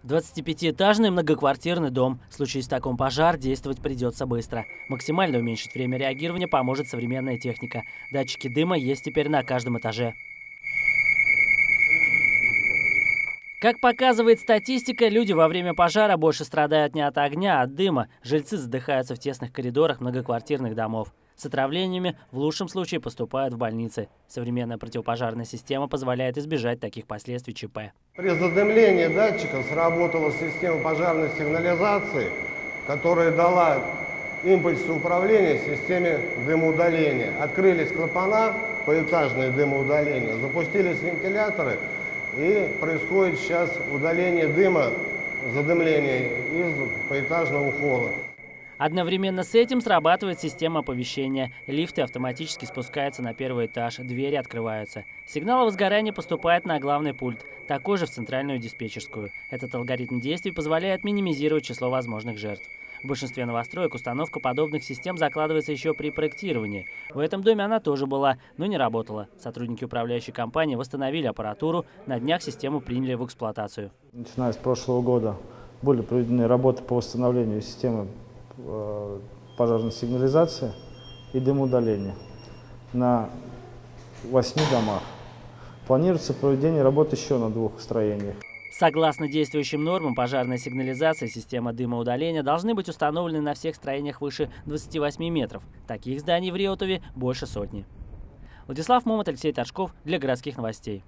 25-этажный многоквартирный дом. Случись в таком пожар, действовать придется быстро. Максимально уменьшить время реагирования поможет современная техника. Датчики дыма есть теперь на каждом этаже. Как показывает статистика, люди во время пожара больше страдают не от огня, а от дыма. Жильцы задыхаются в тесных коридорах многоквартирных домов. С отравлениями в лучшем случае поступают в больницы. Современная противопожарная система позволяет избежать таких последствий ЧП. При задымлении датчиков сработала система пожарной сигнализации, которая дала импульсы управления системе дымоудаления. Открылись клапана, поэтажное дымоудаление, запустились вентиляторы, и происходит сейчас удаление дыма, задымление из поэтажного холла. Одновременно с этим срабатывает система оповещения. Лифты автоматически спускаются на первый этаж, двери открываются. Сигнал о возгорании поступает на главный пульт, такой же в центральную диспетчерскую. Этот алгоритм действий позволяет минимизировать число возможных жертв. В большинстве новостроек установка подобных систем закладывается еще при проектировании. В этом доме она тоже была, но не работала. Сотрудники управляющей компании восстановили аппаратуру, на днях систему приняли в эксплуатацию. Начиная с прошлого года были проведены работы по восстановлению системы пожарной сигнализации и дымоудаления на 8 домах. Планируется проведение работ еще на 2 строениях. Согласно действующим нормам, пожарная сигнализация и система дымоудаления должны быть установлены на всех строениях выше 28 метров. Таких зданий в Реутове больше 100. Владислав Момот, Алексей Торжков для городских новостей.